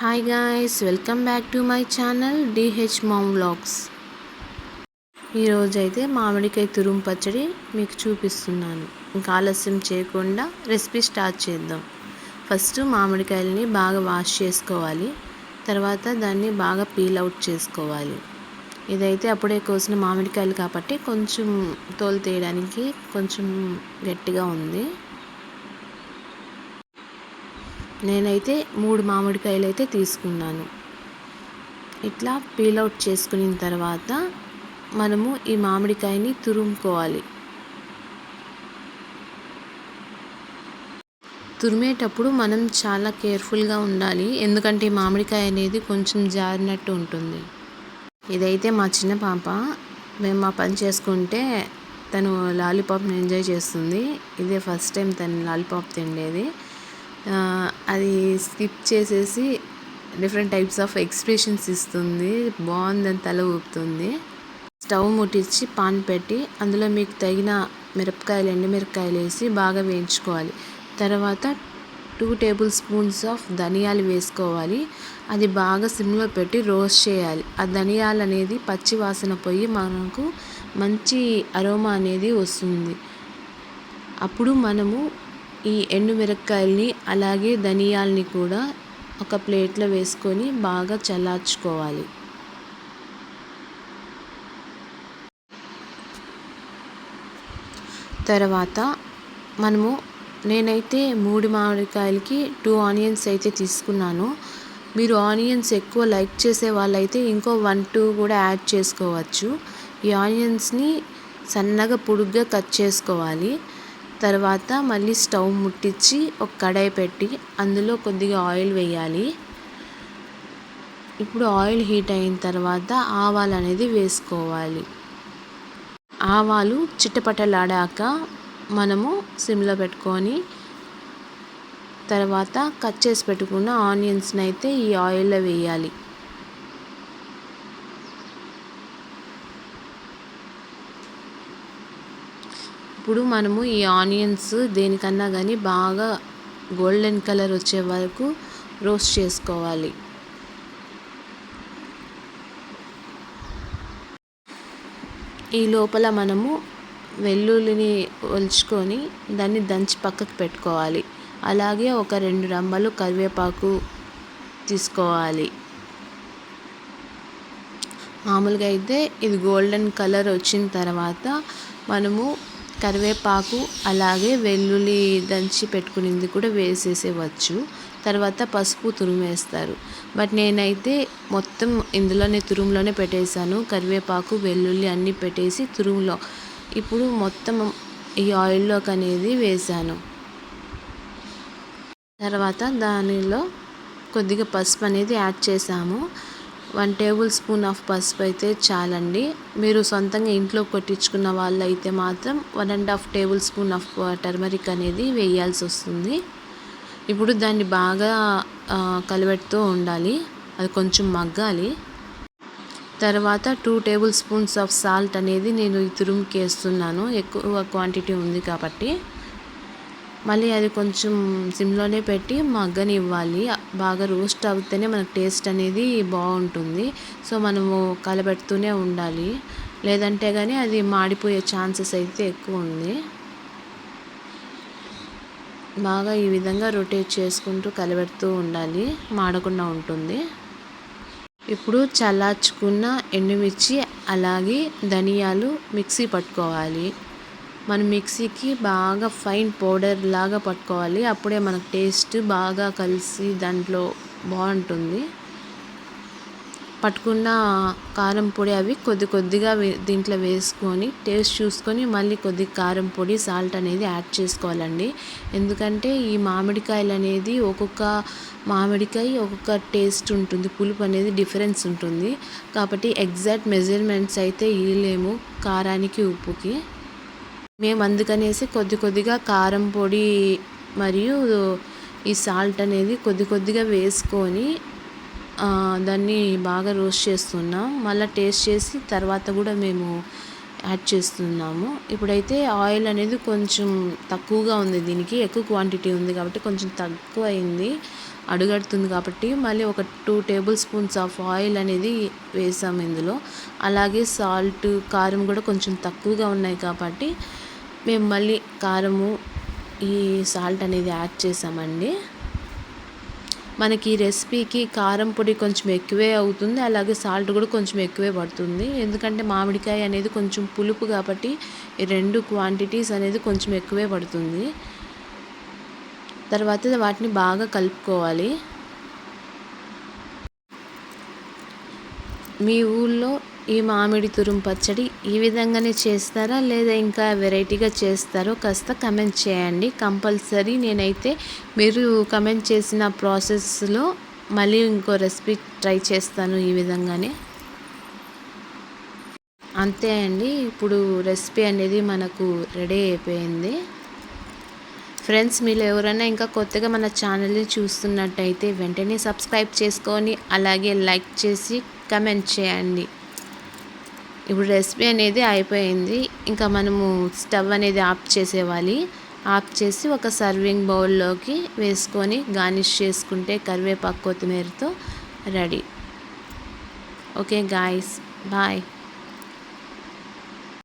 Hi guys, welcome back to my channel D H mom vlogs. ఈరోజు అయితే మామిడికాయ తురుము పచ్చడి మీకు చూపిస్తున్నాను. ఇంకా ఆలస్యం చేయకుండా రెసిపీ స్టార్ట్ చేద్దాం. ఫస్ట్ మామిడికాయలని బాగా వాష్ చేసుకోవాలి. తర్వాత దాన్ని బాగా పీల్ అవుట్ చేసుకోవాలి. ఇదైతే అప్పుడే కోసిన మామిడికాయలు కాబట్టి కొంచెం తోలు తీయడానికి కొంచెం గట్టిగా ఉంది. నేనైతే 3 మామిడికాయలు అయితే తీసుకున్నాను. ఇట్లా పీల్ అవుట్ చేసుకున్న తర్వాత మనము ఈ మామిడికాయని తురుముకోవాలి. తురిమేటప్పుడు మనం చాలా కేర్ఫుల్గా ఉండాలి, ఎందుకంటే ఈ మామిడికాయ అనేది కొంచెం జారినట్టు ఉంటుంది. ఇదైతే మా చిన్న పాప, మేము మా పని చేసుకుంటే తను లాలీపాప్ని ఎంజాయ్ చేస్తుంది. ఇదే ఫస్ట్ టైం తను లాలీపాప్ తినేది. అది స్కిప్ చేసేసి డిఫరెంట్ టైప్స్ ఆఫ్ ఎక్స్ప్రెషన్స్ ఇస్తుంది. బాగుందని తల ఊపుతుంది. స్టవ్ ముట్టించి పాన్ పెట్టి అందులో మీకు తగిన మిరపకాయలు, ఎండుమిరపకాయలు వేసి బాగా వేయించుకోవాలి. తర్వాత 2 టేబుల్ స్పూన్స్ ఆఫ్ ధనియాలు వేసుకోవాలి. అది బాగా సిమ్లో పెట్టి రోస్ట్ చేయాలి. ఆ ధనియాలు అనేది పచ్చి వాసన పోయి మనకు మంచి అరోమా అనేది వస్తుంది. అప్పుడు మనము ఈ ఎండుమిరపకాయల్ని అలాగే ధనియాల్ని కూడా ఒక ప్లేట్లో వేసుకొని బాగా చల్లార్చుకోవాలి. తర్వాత మనము నేనైతే 3 మామిడికాయలకి 2 ఆనియన్స్ అయితే తీసుకున్నాను. మీరు ఆనియన్స్ ఎక్కువ లైక్ చేసే వాళ్ళైతే ఇంకో 1-2 కూడా యాడ్ చేసుకోవచ్చు. ఈ ఆనియన్స్ని సన్నగా పొడుగ్గా కట్ చేసుకోవాలి. తర్వాత మళ్ళీ స్టవ్ ముట్టించి ఒక కడాయి పెట్టి అందులో కొద్దిగా ఆయిల్ వేయాలి. ఇప్పుడు ఆయిల్ హీట్ అయిన తర్వాత ఆవాలు అనేది వేసుకోవాలి. ఆవాలు చిటపటలాడాక మనము సిమ్లో పెట్టుకొని తర్వాత కట్ చేసి పెట్టుకున్న ఆనియన్స్ని అయితే ఈ ఆయిల్లో వేయాలి. ఇప్పుడు మనము ఈ ఆనియన్స్ దేనికన్నా కానీ బాగా గోల్డెన్ కలర్ వచ్చే వరకు రోస్ట్ చేసుకోవాలి. ఈ లోపల మనము వెల్లుల్లిని ఒలుచుకొని దాన్ని దంచి పక్కకు పెట్టుకోవాలి. అలాగే ఒక 2 రెమ్మలు కరివేపాకు తీసుకోవాలి. మామూలుగా అయితే ఇది గోల్డెన్ కలర్ వచ్చిన తర్వాత మనము కరివేపాకు అలాగే వెల్లుల్లి దంచి పెట్టుకునేది కూడా వేసేసేవచ్చు. తర్వాత పసుపు తురిమేస్తారు. బట్ నేనైతే మొత్తం ఇందులోనే తురుములోనే పెట్టేశాను. కరివేపాకు, వెల్లుల్లి అన్నీ పెట్టేసి తురుములో ఇప్పుడు మొత్తం ఈ ఆయిల్లోకి అనేది వేసాను. తర్వాత దానిలో కొద్దిగా పసుపు అనేది యాడ్ చేసాము. 1 టేబుల్ స్పూన్ ఆఫ్ పసుపు అయితే చాలండి. మీరు సొంతంగా ఇంట్లో కొట్టించుకున్న వాళ్ళైతే మాత్రం 1.5 టేబుల్ స్పూన్ ఆఫ్ టర్మరిక్ అనేది వేయాల్సి వస్తుంది. ఇప్పుడు దాన్ని బాగా కలబెడుతూ ఉండాలి. అది కొంచెం మగ్గాలి. తర్వాత 2 టేబుల్ స్పూన్స్ ఆఫ్ సాల్ట్ అనేది నేను ఈ తురుముకి వేస్తున్నాను, ఎక్కువ క్వాంటిటీ ఉంది కాబట్టి. మళ్ళీ అది కొంచెం సిమ్లోనే పెట్టి మగ్గనివ్వాలి. బాగా రోస్ట్ అవుతేనే మనకు టేస్ట్ అనేది బాగుంటుంది. సో మనము కలబెడుతూనే ఉండాలి, లేదంటే కానీ అది మాడిపోయే ఛాన్సెస్ అయితే ఎక్కువ ఉంది. బాగా ఈ విధంగా రొటేట్ చేసుకుంటూ కలబెడుతూ ఉండాలి, మాడకుండా ఉంటుంది. ఇప్పుడు చల్లార్చుకున్న ఎండుమిర్చి అలాగే ధనియాలు మిక్సీ పట్టుకోవాలి. మనం మిక్సీకి బాగా ఫైన్ పౌడర్ లాగా పట్టుకోవాలి. అప్పుడే మనకు టేస్ట్ బాగా కలిసి దాంట్లో బాగుంటుంది. పట్టుకున్న కారం పొడి అవి కొద్దిగా దీంట్లో వేసుకొని టేస్ట్ చూసుకొని మళ్ళీ కొద్దిగా కారం పొడి, సాల్ట్ అనేది యాడ్ చేసుకోవాలండి. ఎందుకంటే ఈ మామిడికాయలు అనేది ఒక్కొక్క మామిడికాయ ఒక్కొక్క టేస్ట్ ఉంటుంది, పులుపు అనేది డిఫరెన్స్ ఉంటుంది. కాబట్టి ఎగ్జాక్ట్ మెజర్మెంట్స్ అయితే ఇవ్వలేము కారానికి, ఉప్పుకి. మేము అందుకనేసి కొద్దిగా కారం పొడి మరియు ఈ సాల్ట్ అనేది కొద్దిగా వేసుకొని దాన్ని బాగా రోస్ట్ చేస్తున్నాం. మళ్ళీ టేస్ట్ చేసి తర్వాత కూడా మేము యాడ్ చేస్తున్నాము. ఇప్పుడైతే ఆయిల్ అనేది కొంచెం తక్కువగా ఉంది, దీనికి ఎక్కువ క్వాంటిటీ ఉంది కాబట్టి కొంచెం తక్కువ అయింది. అడుగడుతుంది కాబట్టి మళ్ళీ ఒక 2 టేబుల్ స్పూన్స్ ఆఫ్ ఆయిల్ అనేది వేసాము ఇందులో. అలాగే సాల్ట్, కారం కూడా కొంచెం తక్కువగా ఉన్నాయి కాబట్టి మేము మళ్ళీ కారము, ఈ సాల్ట్ అనేది యాడ్ చేసామండి. మనకి ఈ రెసిపీకి కారం పొడి కొంచెం ఎక్కువే అవుతుంది, అలాగే సాల్ట్ కూడా కొంచెం ఎక్కువే పడుతుంది. ఎందుకంటే మామిడికాయ అనేది కొంచెం పులుపు కాబట్టి ఈ 2 క్వాంటిటీస్ అనేది కొంచెం ఎక్కువే పడుతుంది. తర్వాత వాటిని బాగా కలుపుకోవాలి. మీ ఊళ్ళో ఈ మామిడి తురుము పచ్చడి ఈ విధంగానే చేస్తారా, లేదా ఇంకా వెరైటీగా చేస్తారో కాస్త కమెంట్ చేయండి. కంపల్సరీ నేనైతే మీరు కమెంట్ చేసిన ప్రాసెస్లో మళ్ళీ ఇంకో రెసిపీ ట్రై చేస్తాను ఈ విధంగానే. అంతే అండి, ఇప్పుడు రెసిపీ అనేది మనకు రెడీ అయిపోయింది. ఫ్రెండ్స్, మీరు ఎవరైనా ఇంకా కొత్తగా మన ఛానల్ని చూస్తున్నట్టయితే వెంటనే సబ్స్క్రైబ్ చేసుకొని అలాగే లైక్ చేసి కమెంట్ చేయండి. ఇప్పుడు రెసిపీ అనేది అయిపోయింది. ఇంకా మనము స్టవ్ అనేది ఆఫ్ చేసేవాలి. ఆఫ్ చేసి ఒక సర్వింగ్ బౌల్లోకి వేసుకొని గార్నిష్ చేసుకుంటే కరివేపాకు, కొత్తిమీరతో రెడీ. Okay guys, bye.